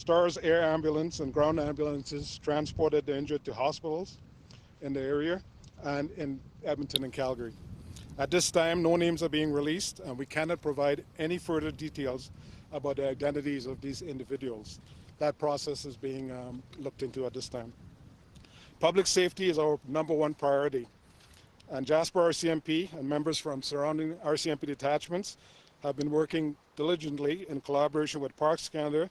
STARS air ambulance and ground ambulances transported the injured to hospitals in the area and in Edmonton and Calgary. At this time, no names are being released, and we cannot provide any further details about the identities of these individuals. That process is being looked into at this time. Public safety is our number one priority, and Jasper RCMP and members from surrounding RCMP detachments have been working diligently in collaboration with Parks Canada,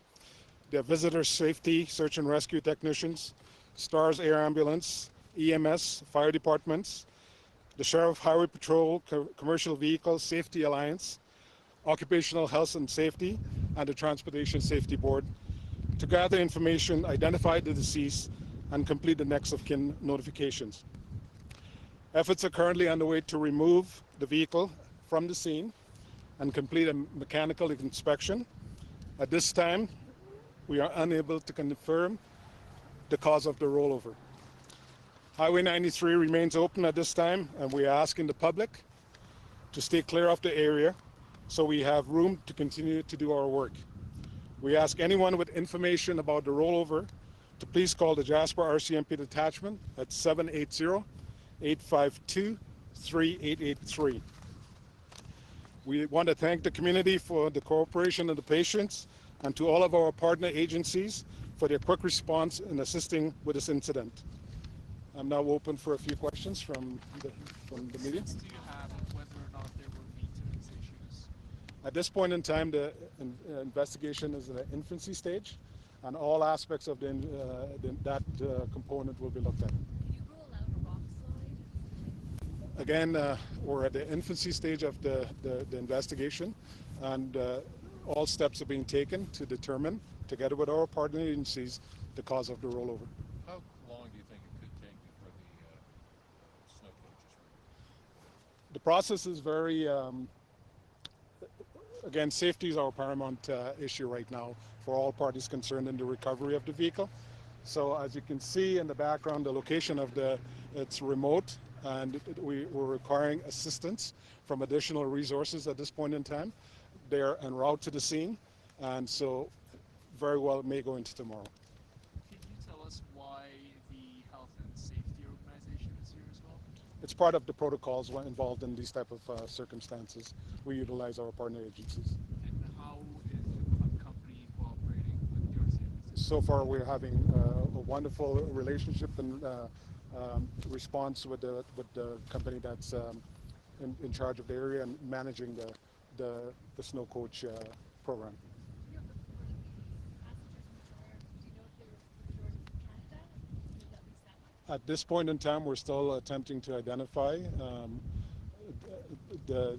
their visitor safety search and rescue technicians, STARS Air Ambulance, EMS, fire departments, the Sheriff Highway Patrol, Commercial Vehicle Safety Alliance, Occupational Health and Safety, and the Transportation Safety Board to gather information, identify the deceased, and complete the next of kin notifications. Efforts are currently underway to remove the vehicle from the scene and complete a mechanical inspection. At this time, we are unable to confirm the cause of the rollover. Highway 93 remains open at this time, and we are asking the public to stay clear of the area so we have room to continue to do our work. We ask anyone with information about the rollover to please call the Jasper RCMP detachment at 780-852-3883. We want to thank the community for the cooperation and the patience, and to all of our partner agencies for their quick response in assisting with this incident. I'm now open for a few questions from the media. Do you have whether or not there were maintenance issues? At this point in time, the investigation is in the infancy stage, and all aspects of that component will be looked at. Can you rule out a rock slide? Again, we're at the infancy stage of the investigation, and all steps are being taken to determine, together with our partner agencies, the cause of the rollover. How long do you think it could take before the snow coach is ready? The process is very, again, safety is our paramount issue right now for all parties concerned in the recovery of the vehicle. So as you can see in the background, the location of it's remote, and we're requiring assistance from additional resources at this point in time. They're en route to the scene, and so very well it may go into tomorrow. Can you tell us why the Health and Safety Organization is here as well? It's part of the protocols when involved in these type of circumstances. We utilize our partner agencies. And how is the company cooperating with the RCMP? So far, we're having a wonderful relationship and response with the company that's in charge of the area and managing the snow coach program. Do you know the passengers majority? Do you know if they were majority from Canada? Do you know at least that much? At this point in time, we're still attempting to identify the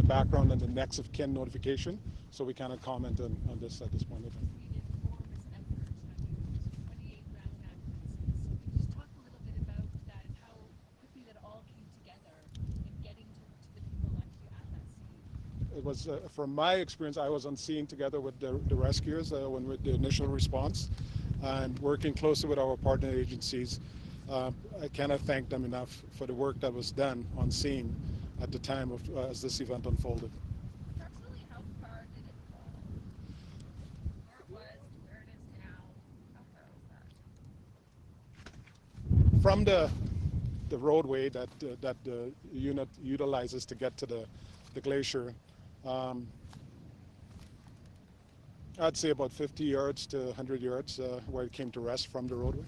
background and the next of kin notification, so we cannot comment on this at this point in time. You did enormous effort. I mean, it was 28 ground ambulances. Can you just talk a little bit about that and how quickly that all came together in getting to the people actually at that scene? It was, from my experience, I was on scene together with the rescuers when with the initial response, and working closely with our partner agencies. I cannot thank them enough for the work that was done on scene at the time of as this event unfolded. Approximately how far did it fall? Where it was to where it is now? How far was that? From the roadway that the unit utilizes to get to the glacier, I'd say about 50 yards to 100 yards where it came to rest from the roadway.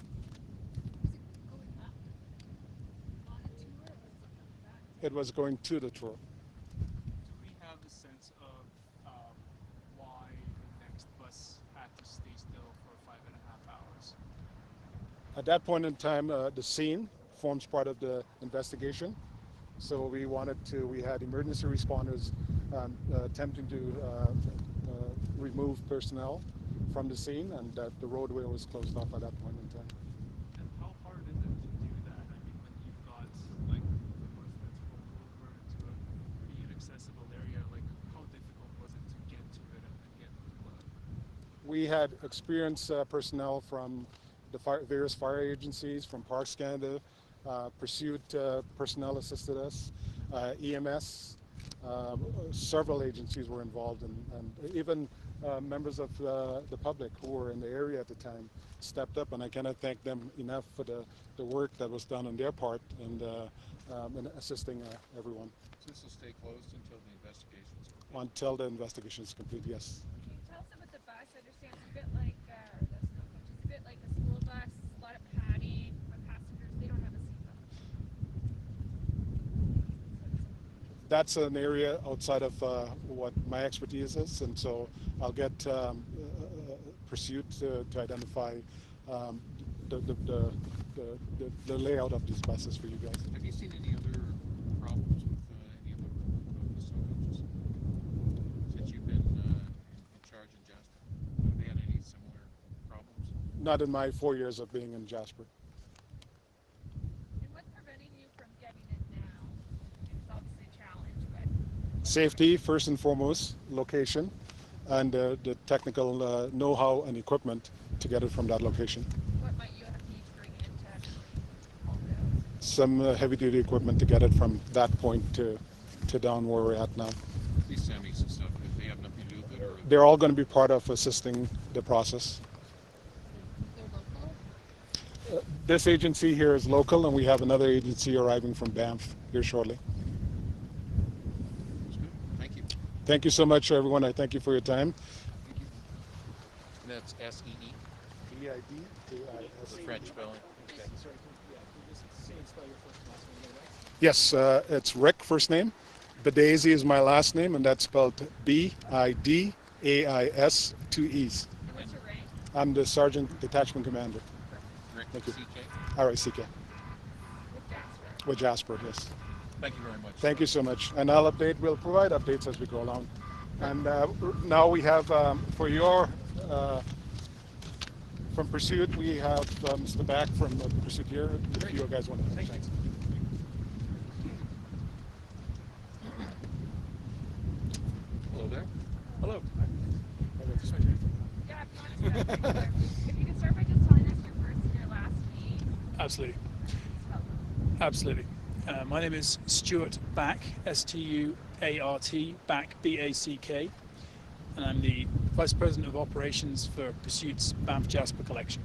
Was it going up on a tour or was it coming back? It was going to the tour. Do we have a sense of why the next bus had to stay still for 5.5 hours? At that point in time, the scene forms part of the investigation. So we had emergency responders attempting to remove personnel from the scene, and that the roadway was closed off at that point in time. And how hard is it to do that? I mean, when you've got like the bus that's rolled over into a pretty inaccessible area, like how difficult was it to get to it and get people out? We had experienced personnel from the various fire agencies, from Parks Canada, Pursuit personnel assisted us, EMS, several agencies were involved, and even members of the public who were in the area at the time stepped up, and I cannot thank them enough for the work that was done on their part and in assisting everyone. So this will stay closed until the investigation's complete? Until the investigation is complete, yes. Can you tell us about the bus? I understand it's a bit like, or the snow coach, it's a bit like a school bus, a lot of padding, but passengers, they don't have a seatbelt. That's an area outside of what my expertise is, and so I'll get Pursuit to identify the layout of these buses for you guys. Have you seen any other problems with any of the snow coaches since you've been in charge in Jasper? Have they had any similar problems? Not in my 4 years of being in Jasper. And what's preventing you from getting it now? It's obviously a challenge, but Safety, first and foremost, location, and the technical know-how and equipment to get it from that location. what might you have need to bring in to actually hold those? Some heavy-duty equipment to get it from that point to down where we're at now. These semis and stuff, they have nothing to do with it, or They're all going to be part of assisting the process. They're local? This agency here is local, and we have another agency arriving from Banff here shortly. it's good. Thank you. Thank you so much, everyone. I thank you for your time. Thank you. And that's SEE for French spelling. Okay. Sorry, can you just say and spell your first and last name again, right? Yes, it's Rick, first name. Bidaisy is my last name, and that's spelled B-I-D-A-I-S, 2 E's. And what's your rank? I'm the Sergeant Detachment Commander. Rick, Thank you. CK. RCMP With Jasper. with Jasper, yes. Thank you very much. Thank you so much. And we'll provide updates as we go along. And now we have, for your, from Pursuit, we have Mr. Back from Pursuit here. If you guys want to. Thank you. Hello there. Hello. Yeah, if you want to start, if you could start by just telling us your first and your last name. Absolutely. Spell them. Absolutely. My name is Stuart Back, S-T-U-A-R-T, Back, B-A-C-K, and I'm the Vice President of Operations for Pursuit's Banff Jasper collection.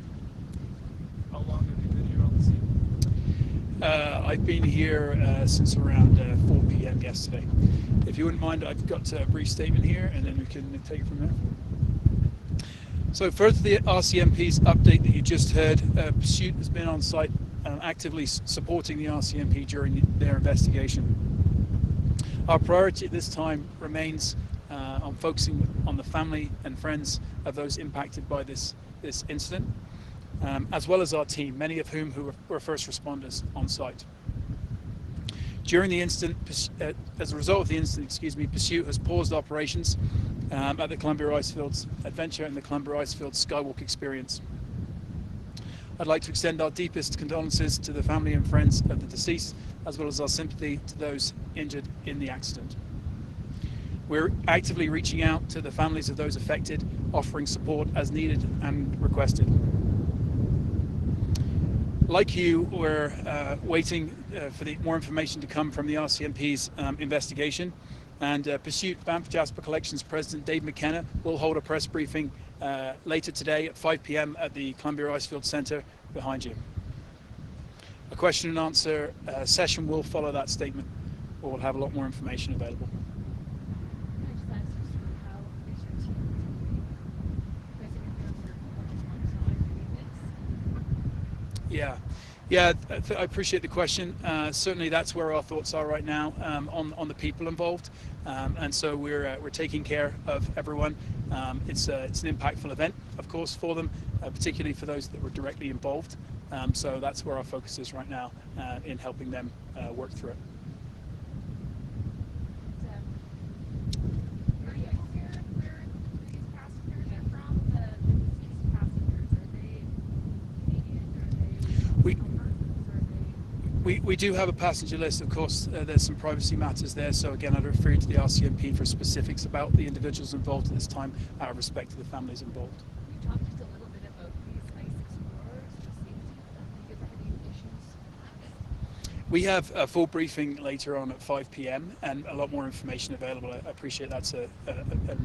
How long have you been here on the scene? I've been here since around 4 p.m. yesterday. If you wouldn't mind, I've got a brief statement here, and then we can take it from there. So further to the RCMP's update that you just heard, Pursuit has been on site actively supporting the RCMP during their investigation. Our priority at this time remains on focusing on the family and friends of those impacted by this incident, as well as our team, many of whom who were first responders on site. During the incident, as a result of the incident, Pursuit has paused operations at the Columbia Icefields Adventure and the Columbia Icefields Skywalk Experience. I'd like to extend our deepest condolences to the family and friends of the deceased, as well as our sympathy to those injured in the accident. We're actively reaching out to the families of those affected, offering support as needed and requested. Like you, we're waiting for more information to come from the RCMP's investigation, and Pursuit Banff Jasper Collections President Dave McKenna will hold a press briefing later today at 5 p.m. at the Columbia Icefield Centre behind you. A question and answer session will follow that statement, where we'll have a lot more information available. Can I just ask you sort of how is your team doing? You guys have been there for a long time. I appreciate the question. Certainly, that's where our thoughts are right now on the people involved, and so we're taking care of everyone. It's an impactful event, of course, for them, particularly for those that were directly involved. So that's where our focus is right now in helping them work through it. Are you aware of where these passengers are from? The deceased passengers, are they Canadian? Are they We- Americans? Are they? We do have a passenger list, of course. There's some privacy matters there, so again, I'd refer you to the RCMP for specifics about the individuals involved at this time, out of respect to the families involved. You talked just a little bit about these ice explorers, the safety of them. Have you ever had any issues? We have a full briefing later on at 5 p.m. and a lot more information available. I appreciate that's an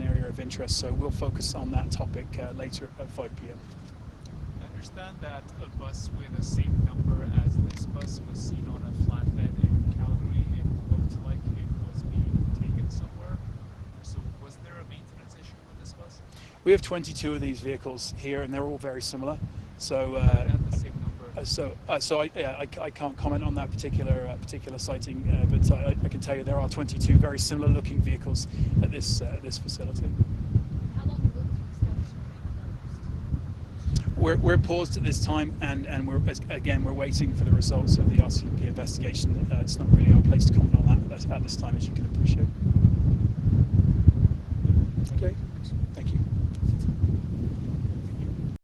area of interest, so we'll focus on that topic later at 5 p.m. I understand that a bus with the same number as this bus was seen on a flatbed in Calgary. It looked like it was being taken somewhere. So was there a maintenance issue with this bus? We have 22 of these vehicles here, and they're all very similar. So, It had the same number. I can't comment on that particular sighting, but I can tell you there are 22 very similar looking vehicles at this facility. How long will the establishment be closed? We're paused at this time, and we're waiting for the results of the RCMP investigation. It's not really our place to comment on that at this time, as you can appreciate.